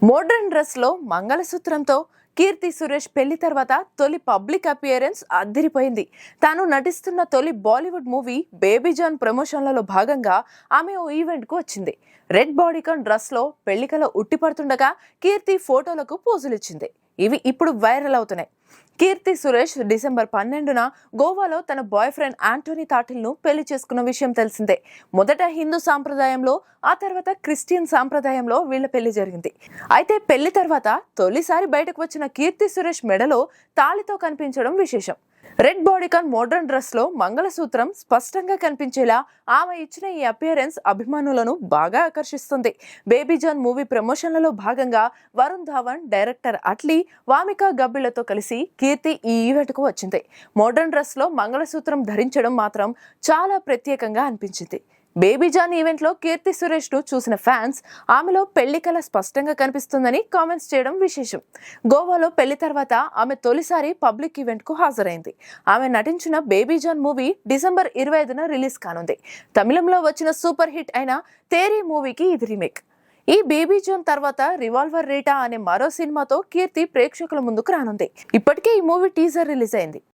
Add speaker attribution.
Speaker 1: Modern dress లో మంగళసూత్రంతో కీర్తి సురేష్ పెళ్లి తర్వాత తొలి పబ్లిక్ అపియరెన్స్ అదిరిపోయింది. తాను నటిస్తున్న తొలి బాలీవుడ్ మూవీ బేబీ జాన్ ప్రమోషన్లలో భాగంగా ఆమె ఓ ఈవెంట్ కు వచ్చింది. రెడ్ బాడీకాన్ డ్రెస్ లో పెళ్లికల ఉట్టిపడుతుండగా కీర్తి ఫోటోలకు పోజులిచ్చింది. ఇవి ఇప్పుడు వైరల్ అవుతున్నాయి. కీర్తి సురేష్ డిసెంబర్ 12న గోవాలో తన బాయ్ ఫ్రెండ్ ఆంటోనీ తాటిల్ ను పెళ్లి చేసుకున్న విషయం తెలిసిందే. మొదట హిందూ సాంప్రదాయంలో, ఆ తర్వాత క్రిస్టియన్ సాంప్రదాయంలో వీళ్ల పెళ్లి జరిగింది. అయితే పెళ్లి తర్వాత తొలిసారి బయటకు వచ్చిన కీర్తి సురేష్ మెడలో తాళితో కనిపించడం విశేషం. రెడ్ బాడీకాన్ మోడ్రన్ డ్రెస్ లో మంగళసూత్రం స్పష్టంగా కనిపించేలా ఆమె ఇచ్చిన ఈ అపియరెన్స్ అభిమానులను బాగా ఆకర్షిస్తుంది. బేబీ జాన్ మూవీ ప్రమోషన్లలో భాగంగా వరుణ్ ధావన్, డైరెక్టర్ అట్లీ, వామికా గబ్బిళ్లతో కలిసి కీర్తి ఈ ఈవెంట్ కు వచ్చింది. మోడ్రన్ డ్రెస్ లో మంగళసూత్రం ధరించడం మాత్రం చాలా ప్రత్యేకంగా అనిపించింది. బేబీ జాన్ ఈవెంట్ లో కీర్తి సురేష్ ను చూసిన ఫ్యాన్స్ ఆమెలో పెళ్లి కళ స్పష్టంగా కనిపిస్తుందని కామెంట్స్ చేయడం విశేషం. గోవాలో పెళ్లి తర్వాత ఆమె తొలిసారి పబ్లిక్ ఈవెంట్ కు హాజరైంది. ఆమె నటించిన బేబీ జాన్ మూవీ డిసెంబర్ 25న రిలీజ్ కానుంది. తమిళంలో వచ్చిన సూపర్ హిట్ అయిన తేరీ మూవీకి ఇది రీమేక్. ఈ బేబీ జాన్ తర్వాత రివాల్వర్ రీటా అనే మరో సినిమాతో కీర్తి ప్రేక్షకుల ముందుకు రానుంది. ఇప్పటికే ఈ మూవీ టీజర్ రిలీజ్ అయింది.